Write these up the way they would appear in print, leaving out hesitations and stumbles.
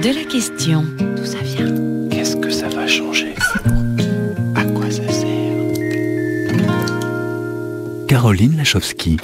de la question. D'où ça vient? Qu'est-ce que ça va changer? À quoi ça sert? Caroline Lachowski.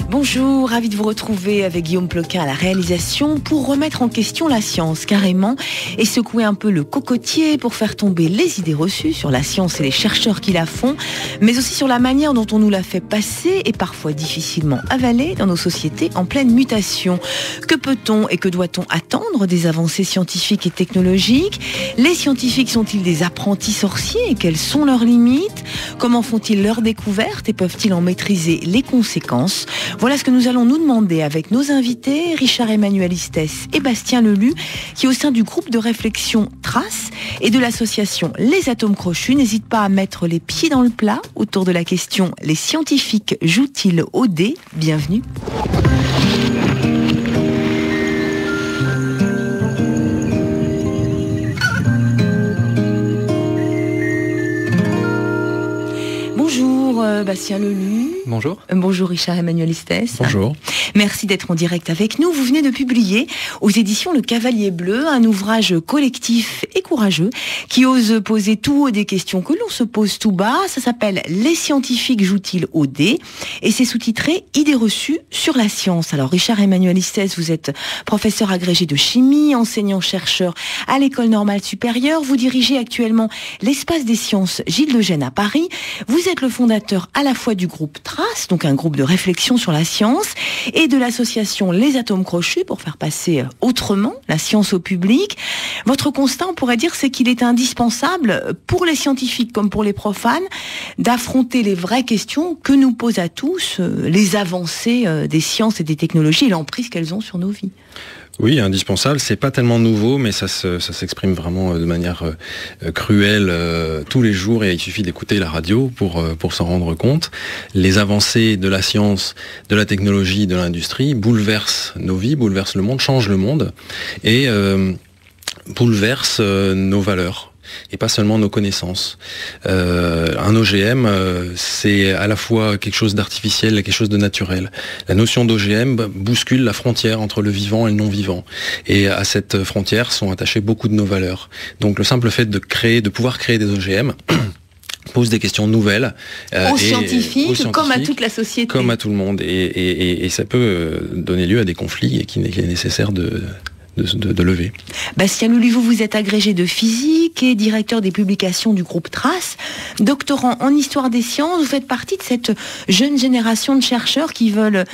Bonjour, ravi de vous retrouver avec Guillaume Ploquin à la réalisation pour remettre en question la science carrément et secouer un peu le cocotier pour faire tomber les idées reçues sur la science et les chercheurs qui la font, mais aussi sur la manière dont on nous la fait passer et parfois difficilement avaler dans nos sociétés en pleine mutation. Que peut-on et que doit-on attendre des avancées scientifiques et technologiques? Les scientifiques sont-ils des apprentis sorciers et quelles sont leurs limites? Comment font-ils leurs découvertes et peuvent-ils en maîtriser les conséquences? Voilà ce que nous allons nous demander avec nos invités, Richard-Emmanuel Istès et Bastien Lelu, qui au sein du groupe de réflexion Trace et de l'association Les Atomes Crochus n'hésitent pas à mettre les pieds dans le plat autour de la question « Les scientifiques jouent-ils au dé ?» Bienvenue. Bonjour Bastien Lelu. Bonjour. Bonjour Richard-Emmanuel Istès. Bonjour. Merci d'être en direct avec nous. Vous venez de publier aux éditions Le Cavalier Bleu un ouvrage collectif et courageux qui ose poser tout haut des questions que l'on se pose tout bas. Ça s'appelle « Les scientifiques jouent-ils au dé ?» et c'est sous-titré « Idées reçues sur la science ». Alors Richard-Emmanuel Istès, vous êtes professeur agrégé de chimie, enseignant-chercheur à l'École normale supérieure. Vous dirigez actuellement l'Espace des sciences Gilles de Gênes à Paris. Vous êtes le fondateur à la fois du groupe Trace, donc un groupe de réflexion sur la science, et de l'association Les Atomes Crochus pour faire passer autrement la science au public. Votre constat, on pourrait dire, c'est qu'il est indispensable pour les scientifiques comme pour les profanes d'affronter les vraies questions que nous posent à tous les avancées des sciences et des technologies et l'emprise qu'elles ont sur nos vies. Oui, indispensable. C'est pas tellement nouveau, mais ça s'exprime vraiment de manière cruelle tous les jours et il suffit d'écouter la radio pour s'en rendre compte. Les avancées de la science, de la technologie, de l'industrie bouleversent nos vies, bouleversent le monde, changent le monde et bouleversent nos valeurs. Et pas seulement nos connaissances. Un OGM, c'est à la fois quelque chose d'artificiel et quelque chose de naturel. La notion d'OGM bouscule la frontière entre le vivant et le non-vivant. Et à cette frontière sont attachées beaucoup de nos valeurs. Donc le simple fait de pouvoir créer des OGM pose des questions nouvelles aux scientifiques, comme à toute la société. Comme à tout le monde. Et ça peut donner lieu à des conflits et qu'il est nécessaire de lever. Bastien Lelu, vous êtes agrégé de physique et directeur des publications du groupe Trace, doctorant en histoire des sciences. Vous faites partie de cette jeune génération de chercheurs qui veulent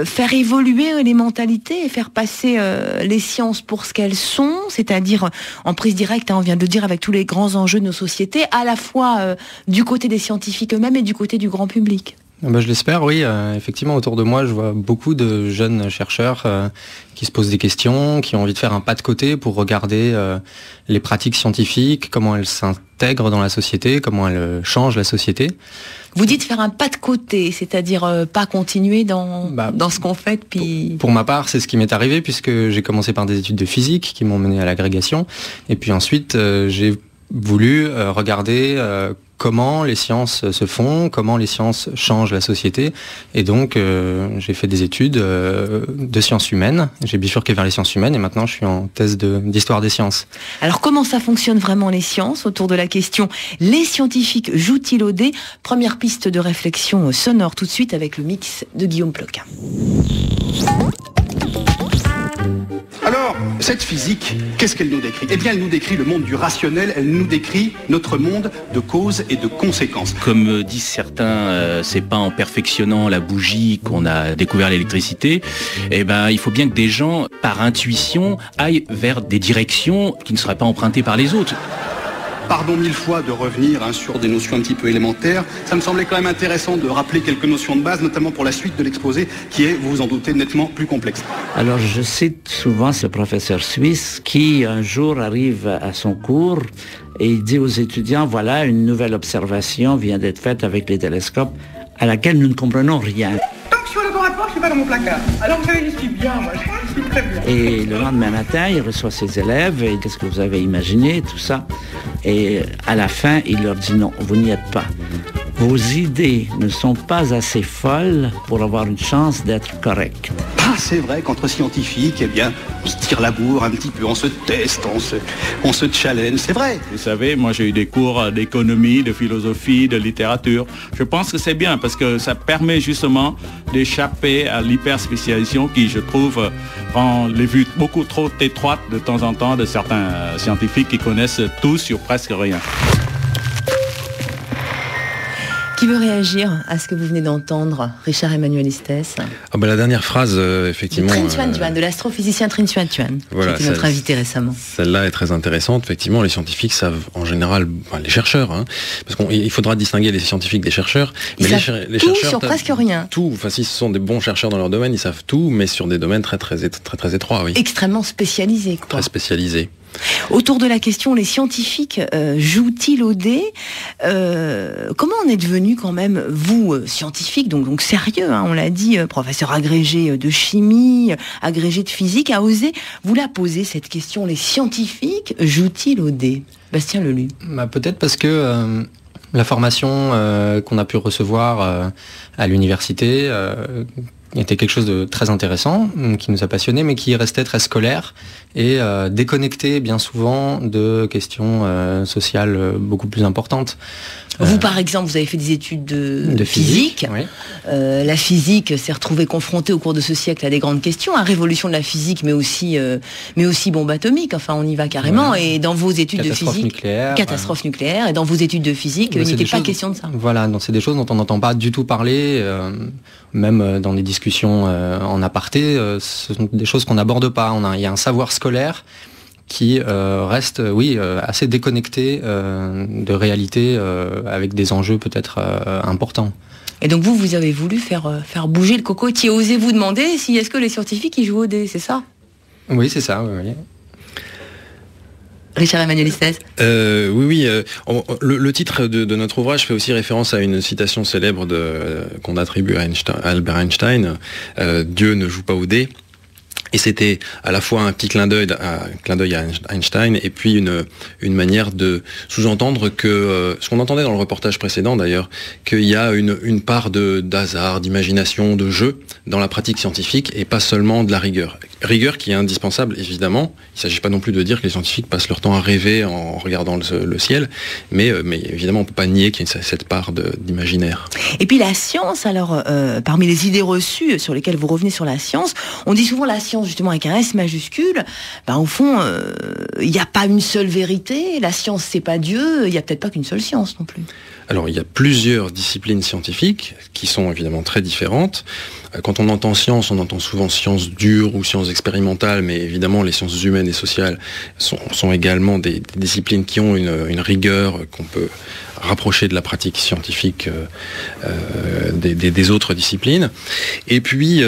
faire évoluer les mentalités et faire passer les sciences pour ce qu'elles sont, c'est-à-dire en prise directe, on vient de le dire, avec tous les grands enjeux de nos sociétés, à la fois du côté des scientifiques eux-mêmes et du côté du grand public. Je l'espère, oui. Effectivement, autour de moi, je vois beaucoup de jeunes chercheurs qui se posent des questions, qui ont envie de faire un pas de côté pour regarder les pratiques scientifiques, comment elles s'intègrent dans la société, comment elles changent la société. Vous dites faire un pas de côté, c'est-à-dire pas continuer dans ce qu'on fait puis... Pour ma part, c'est ce qui m'est arrivé puisque j'ai commencé par des études de physique qui m'ont mené à l'agrégation. Et puis ensuite, j'ai voulu regarder comment les sciences se font, comment les sciences changent la société. Et donc, j'ai fait des études de sciences humaines. J'ai bifurqué vers les sciences humaines et maintenant, je suis en thèse d'histoire des sciences. Alors, comment ça fonctionne vraiment les sciences autour de la question « Les scientifiques jouent-ils au dé ?» Première piste de réflexion sonore tout de suite avec le mix de Guillaume Ploquin. Alors, cette physique, qu'est-ce qu'elle nous décrit? Eh bien, elle nous décrit le monde du rationnel, elle nous décrit notre monde de causes et de conséquences. Comme disent certains, c'est pas en perfectionnant la bougie qu'on a découvert l'électricité. Eh ben, il faut bien que des gens, par intuition, aillent vers des directions qui ne seraient pas empruntées par les autres. Pardon mille fois de revenir sur des notions un petit peu élémentaires. Ça me semblait quand même intéressant de rappeler quelques notions de base, notamment pour la suite de l'exposé, qui est, vous vous en doutez, nettement plus complexe. Alors je cite souvent ce professeur suisse qui un jour arrive à son cours et il dit aux étudiants, voilà, une nouvelle observation vient d'être faite avec les télescopes à laquelle nous ne comprenons rien. Tant que je suis au laboratoire, je suis pas dans mon placard. Alors vous savez, je suis bien, moi, je suis très bien. Et le lendemain matin, il reçoit ses élèves et qu'est-ce que vous avez imaginé, tout ça. Et à la fin, il leur dit non, vous n'y êtes pas. vos idées ne sont pas assez folles pour avoir une chance d'être correctes. Ah, c'est vrai qu'entre scientifiques, eh bien, on se tire la bourre un petit peu, on se teste, on se challenge, c'est vrai. Vous savez, moi j'ai eu des cours d'économie, de philosophie, de littérature. Je pense que c'est bien parce que ça permet justement d'échapper à l'hyperspécialisation qui, je trouve, rend les vues beaucoup trop étroites de temps en temps de certains scientifiques qui connaissent tout sur presque rien. Qui veut réagir à ce que vous venez d'entendre, Richard Emmanuel Estes? La dernière phrase, effectivement... De Trinh Xuan Tuan, de l'astrophysicien Trinh Xuan Tuan, voilà, qui était notre invité récemment. Celle-là est très intéressante. Effectivement, les scientifiques savent en général, les chercheurs, parce qu'il faudra distinguer les scientifiques des chercheurs. Ils savent les tout chercheurs, sur presque rien. Tout, si ce sont des bons chercheurs dans leur domaine, ils savent tout, mais sur des domaines très étroits, oui. Extrêmement spécialisés, quoi. Très spécialisés. Autour de la question, les scientifiques jouent-ils au dé? Comment en êtes venu quand même, vous, scientifique, donc sérieux, on l'a dit, professeur agrégé de chimie, agrégé de physique, à oser vous la poser, cette question, les scientifiques jouent-ils au dé? Bastien Lelu. Peut-être parce que la formation qu'on a pu recevoir à l'université était quelque chose de très intéressant, qui nous a passionnés, mais qui restait très scolaire et déconnecté bien souvent de questions sociales beaucoup plus importantes. Vous, par exemple, vous avez fait des études de physique. Oui. La physique s'est retrouvée confrontée au cours de ce siècle à des grandes questions, à révolution de la physique, mais aussi bombe atomique. Enfin, on y va carrément. Ouais. Et dans vos études de physique, catastrophe nucléaire, et dans vos études de physique, il n'était pas question de ça. Voilà, donc c'est des choses dont on n'entend pas du tout parler, même dans des discussions en aparté. Ce sont des choses qu'on n'aborde pas. Il y a un savoir scolaire qui reste, assez déconnecté de réalité, avec des enjeux peut-être importants. Et donc vous avez voulu faire bouger le cocotier. Osez-vous demander si est-ce que les scientifiques y jouent au dé, c'est ça? Oui, c'est ça, oui. Richard Emmanuel Estes. Oui. Le titre de notre ouvrage fait aussi référence à une citation célèbre qu'on attribue à Albert Einstein. Dieu ne joue pas au dé. Et c'était à la fois un petit clin d'œil à Einstein et puis une manière de sous-entendre que, ce qu'on entendait dans le reportage précédent d'ailleurs, qu'il y a une part d'hasard, d'imagination, de jeu dans la pratique scientifique et pas seulement de la rigueur. Rigueur qui est indispensable évidemment. Il ne s'agit pas non plus de dire que les scientifiques passent leur temps à rêver en regardant le ciel, mais évidemment on ne peut pas nier qu'il y a cette part d'imaginaire. Et puis la science, alors parmi les idées reçues sur lesquelles vous revenez sur la science, on dit souvent la science justement avec un S majuscule, au fond, il n'y a pas une seule vérité, la science c'est pas Dieu, il n'y a peut-être pas qu'une seule science non plus. Alors il y a plusieurs disciplines scientifiques qui sont évidemment très différentes. Quand on entend science, on entend souvent sciences dures ou sciences expérimentales, mais évidemment les sciences humaines et sociales sont également des disciplines qui ont une rigueur qu'on peut rapprocher de la pratique scientifique des autres disciplines. Et puis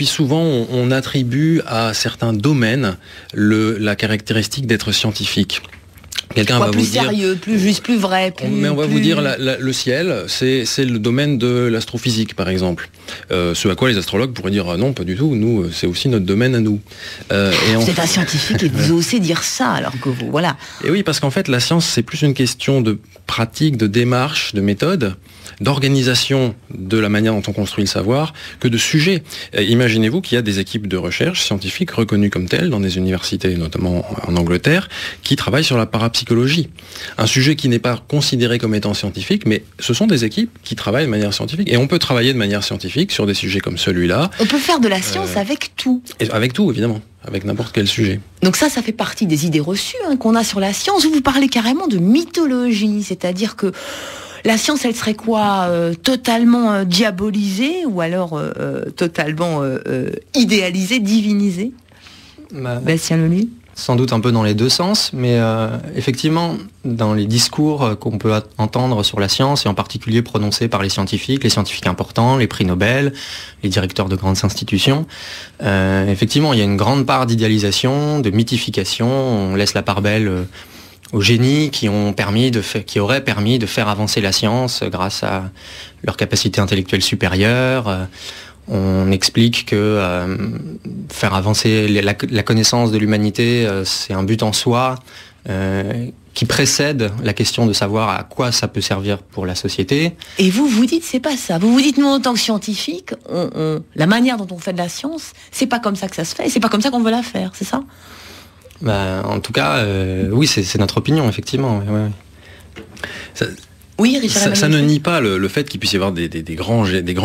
souvent on attribue à certains domaines la caractéristique d'être scientifique. Quelqu'un va plus vous dire, sérieux, plus juste, plus vrai. Mais on va vous dire le ciel, c'est le domaine de l'astrophysique par exemple. Ce à quoi les astrologues pourraient dire non, pas du tout. Nous, c'est aussi notre domaine à nous. Vous êtes un scientifique et vous osez dire ça alors que vous, voilà. Et oui, parce qu'en fait, la science, c'est plus une question de pratique, de démarche, de méthode, d'organisation de la manière dont on construit le savoir, que de sujet. Imaginez-vous qu'il y a des équipes de recherche scientifiques reconnues comme telles dans des universités, notamment en Angleterre, qui travaillent sur la parapsychologie. Un sujet qui n'est pas considéré comme étant scientifique, mais ce sont des équipes qui travaillent de manière scientifique. Et on peut travailler de manière scientifique sur des sujets comme celui-là. On peut faire de la science avec tout. Avec tout, évidemment. Avec n'importe quel sujet. Donc ça fait partie des idées reçues qu'on a sur la science. Vous parlez carrément de mythologie, c'est-à-dire que la science, elle serait quoi? Totalement diabolisée ou alors totalement idéalisée, divinisée? Bastien Lelu? Sans doute un peu dans les deux sens, mais effectivement, dans les discours qu'on peut entendre sur la science, et en particulier prononcés par les scientifiques importants, les prix Nobel, les directeurs de grandes institutions, effectivement, il y a une grande part d'idéalisation, de mythification. On laisse la part belle aux génies qui auraient permis de faire avancer la science grâce à leur capacité intellectuelle supérieure. On explique que faire avancer la connaissance de l'humanité, c'est un but en soi, qui précède la question de savoir à quoi ça peut servir pour la société. Et vous dites c'est pas ça. Vous dites nous en tant que scientifiques, la manière dont on fait de la science, c'est pas comme ça que ça se fait, et c'est pas comme ça qu'on veut la faire, c'est ça ? En tout cas, oui, c'est notre opinion, effectivement. Ouais. Oui, Richard. Ça ne nie pas le fait qu'il puisse y avoir des grands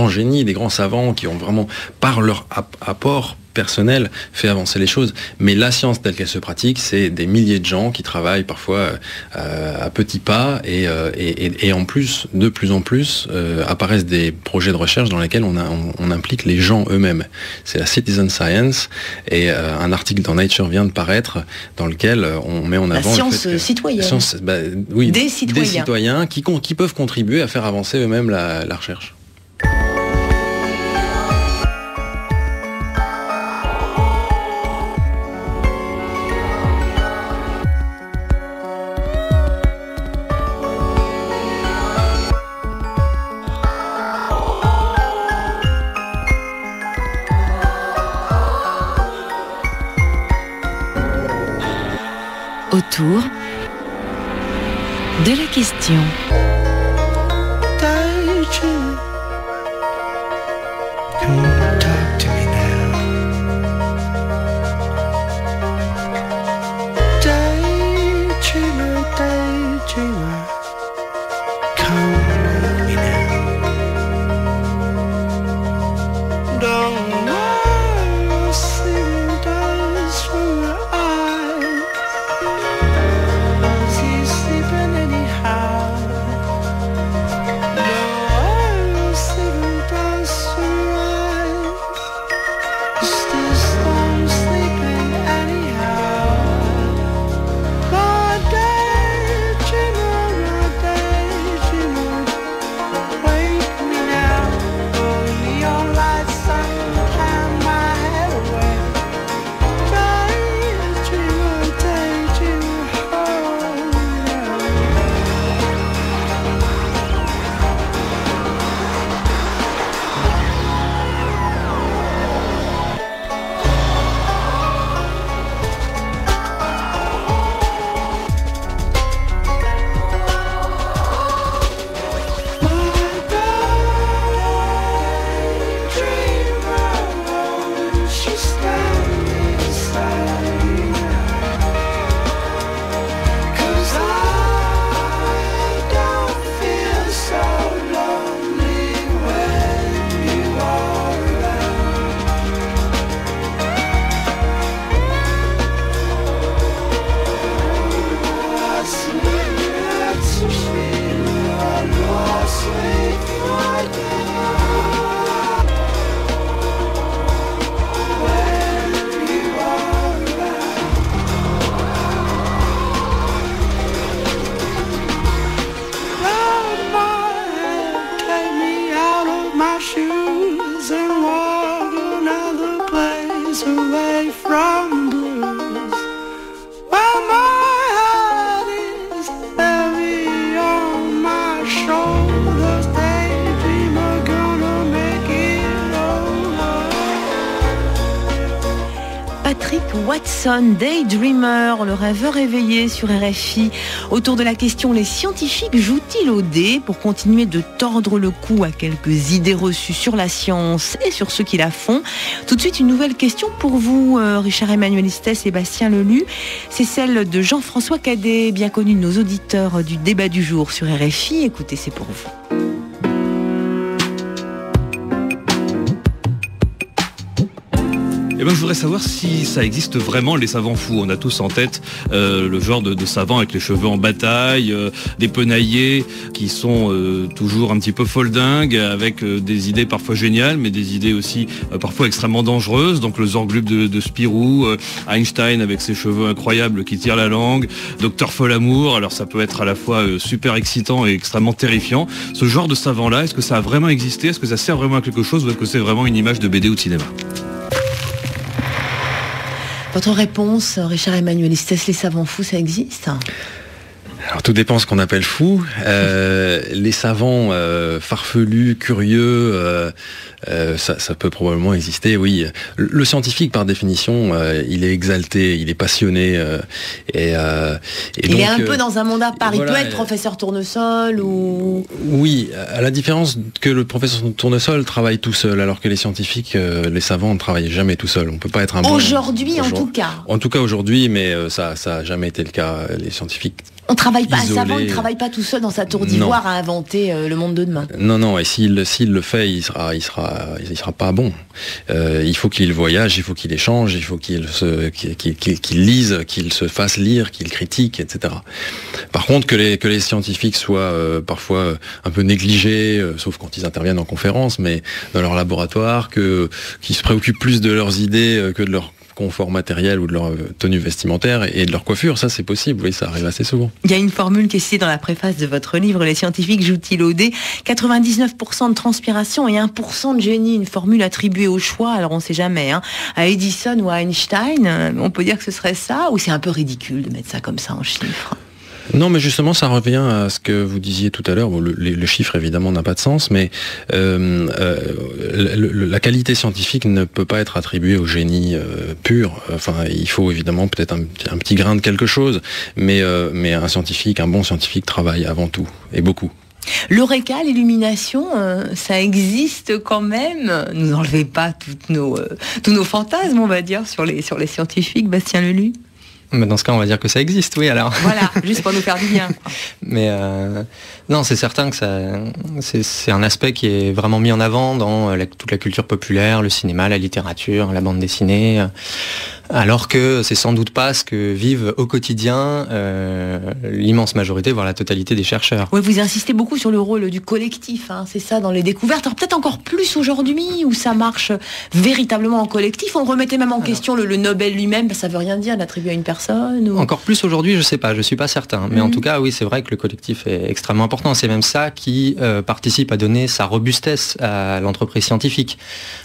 génies, des grands savants qui ont vraiment, par leur apport personnel, fait avancer les choses. Mais la science telle qu'elle se pratique, c'est des milliers de gens qui travaillent parfois à petits pas et en plus, de plus en plus, apparaissent des projets de recherche dans lesquels on implique les gens eux-mêmes. C'est la citizen science et un article dans Nature vient de paraître dans lequel on met en avant la science citoyenne. Des citoyens qui peuvent contribuer à faire avancer eux-mêmes la recherche. Autour de la question. Watson, Daydreamer, le rêveur éveillé sur RFI. Autour de la question, les scientifiques jouent-ils au dé pour continuer de tordre le cou à quelques idées reçues sur la science et sur ceux qui la font? Tout de suite, une nouvelle question pour vous, Richard-Emmanuel Istès, Sébastien Lelu. C'est celle de Jean-François Cadet, bien connu de nos auditeurs du débat du jour sur RFI. Écoutez, c'est pour vous. Eh ben, je voudrais savoir si ça existe vraiment les savants fous. On a tous en tête le genre de savants avec les cheveux en bataille, des penaillés qui sont toujours un petit peu foldingues, avec des idées parfois géniales, mais des idées aussi parfois extrêmement dangereuses. Donc le Zorglub de Spirou, Einstein avec ses cheveux incroyables qui tirent la langue, Docteur Folamour. Alors ça peut être à la fois super excitant et extrêmement terrifiant. Ce genre de savant-là, est-ce que ça a vraiment existé? Est-ce que ça sert vraiment à quelque chose ou est-ce que c'est vraiment une image de BD ou de cinéma? Votre réponse, Richard-Emmanuel Istès, les savants fous, ça existe? Alors tout dépend ce qu'on appelle fou. Les savants farfelus, curieux, ça peut probablement exister, oui. Le scientifique, par définition, il est exalté, il est passionné. Et il donc, est un peu dans un monde à part. voilà, il peut être professeur tournesol ou... Oui, à la différence que le professeur tournesol travaille tout seul, alors que les scientifiques, les savants ne travaillent jamais tout seul. On peut pas être un bon... Aujourd'hui, en tout cas. En tout cas aujourd'hui, mais ça a jamais été le cas. Les scientifiques... On travaille pas, isolé. un savant, il travaille pas tout seul dans sa tour d'ivoire à inventer le monde de demain. Non, et s'il le fait, il sera pas bon. Il faut qu'il voyage, il faut qu'il échange, il faut qu'il lise, qu'il se fasse lire, qu'il critique, etc. Par contre, que les scientifiques soient parfois un peu négligés, sauf quand ils interviennent en conférence, mais dans leur laboratoire, qu'ils se préoccupent plus de leurs idées que de leur confort matériel ou de leur tenue vestimentaire et de leur coiffure, ça c'est possible, oui, ça arrive assez souvent. Il y a une formule qui est citée dans la préface de votre livre, les scientifiques jouent-ils au dé, 99% de transpiration et 1% de génie, une formule attribuée au choix, alors on sait jamais, à Edison ou à Einstein, on peut dire que ce serait ça, ou c'est un peu ridicule de mettre ça comme ça en chiffres? Non, mais justement, ça revient à ce que vous disiez tout à l'heure. Bon, le chiffre, évidemment, n'a pas de sens, mais la qualité scientifique ne peut pas être attribuée au génie pur. Enfin, il faut évidemment peut-être un petit grain de quelque chose, mais un bon scientifique travaille avant tout, et beaucoup. L'Eureka, l'illumination, ça existe quand même. Nous enlevez pas tous nos fantasmes, on va dire, sur les scientifiques, Bastien Lelu. Dans ce cas, on va dire que ça existe, oui, alors. Voilà, juste pour nous faire du bien, quoi. Mais non, c'est certain que c'est un aspect qui est vraiment mis en avant dans toute la culture populaire, le cinéma, la littérature, la bande dessinée, alors que c'est sans doute pas ce que vivent au quotidien l'immense majorité, voire la totalité des chercheurs. Oui, vous insistez beaucoup sur le rôle du collectif, c'est ça, dans les découvertes. Alors peut-être encore plus aujourd'hui, où ça marche véritablement en collectif. On remettait même en question le Nobel lui-même, ça veut rien dire d'attribuer à une personne. Ou... Encore plus aujourd'hui, je sais pas, je suis pas certain. Mais en tout cas, oui, c'est vrai que le collectif est extrêmement important. C'est même ça qui participe à donner sa robustesse à l'entreprise scientifique.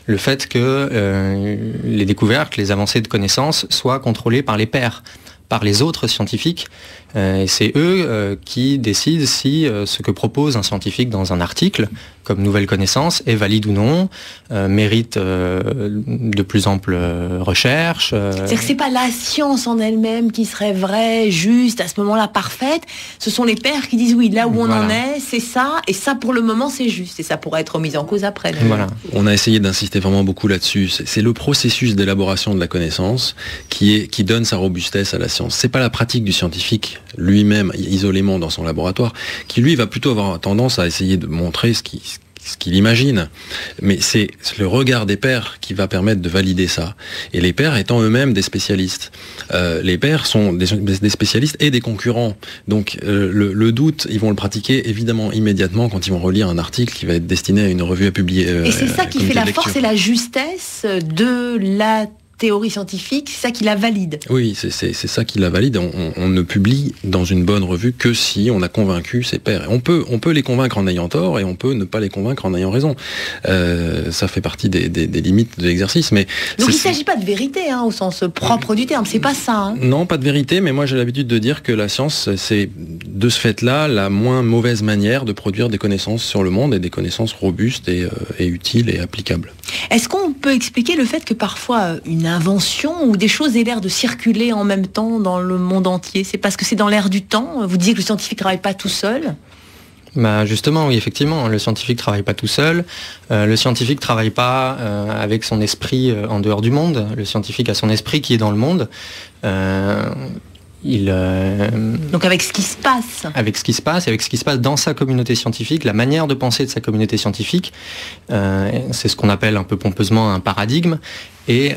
Le fait que les découvertes, les avancées de connaissances soient contrôlées par les pairs, par les autres scientifiques. Et c'est eux qui décident si ce que propose un scientifique dans un article, comme nouvelle connaissance, est valide ou non, mérite de plus ample recherche. C'est-à-dire que c'est pas la science en elle-même qui serait vraie, juste, à ce moment-là, parfaite. Ce sont les pairs qui disent oui, là où on en est, c'est ça, et ça pour le moment c'est juste, et ça pourrait être remis en cause après. Voilà. On a essayé d'insister vraiment beaucoup là-dessus. C'est le processus d'élaboration de la connaissance qui donne sa robustesse à la science. C'est pas la pratique du scientifique lui-même, isolément dans son laboratoire, qui lui va plutôt avoir tendance à essayer de montrer ce qu'il imagine. Mais c'est le regard des pairs qui va permettre de valider ça. Et les pairs étant eux-mêmes des spécialistes. Les pairs sont des spécialistes et des concurrents. Donc le doute, ils vont le pratiquer évidemment immédiatement quand ils vont relire un article qui va être destiné à une revue à publier. Et c'est ça qui fait la force et la justesse de la théorie scientifique, c'est ça qui la valide. Oui, c'est ça qui la valide. On ne publie dans une bonne revue que si on a convaincu ses pairs. On peut les convaincre en ayant tort et on peut ne pas les convaincre en ayant raison. Ça fait partie des limites de l'exercice. Mais donc il ne s'agit pas de vérité au sens propre du terme, c'est pas ça. Non, pas de vérité, mais moi j'ai l'habitude de dire que la science, c'est de ce fait-là la moins mauvaise manière de produire des connaissances sur le monde et des connaissances robustes et utiles et applicables. Est-ce qu'on peut expliquer le fait que parfois une invention ou des choses aient l'air de circuler en même temps dans le monde entier? C'est parce que c'est dans l'air du temps? Vous disiez que le scientifique ne travaille pas tout seul? Justement, oui, effectivement, le scientifique ne travaille pas tout seul. Le scientifique ne travaille pas avec son esprit en dehors du monde. Le scientifique a son esprit qui est dans le monde. Donc avec ce qui se passe. Avec ce qui se passe, avec ce qui se passe dans sa communauté scientifique, la manière de penser de sa communauté scientifique, c'est ce qu'on appelle un peu pompeusement un paradigme. Et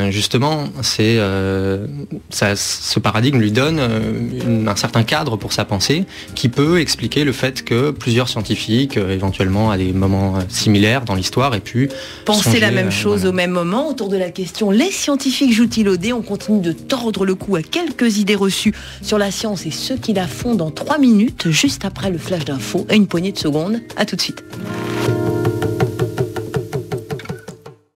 justement, ce paradigme lui donne un certain cadre pour sa pensée qui peut expliquer le fait que plusieurs scientifiques, éventuellement à des moments similaires dans l'histoire, aient pu penser la même chose au même moment autour de la question « Les scientifiques jouent-ils au dé ?» On continue de tordre le cou à quelques idées reçues sur la science et ceux qui la font dans 3 minutes, juste après le flash d'info et une poignée de secondes. À tout de suite.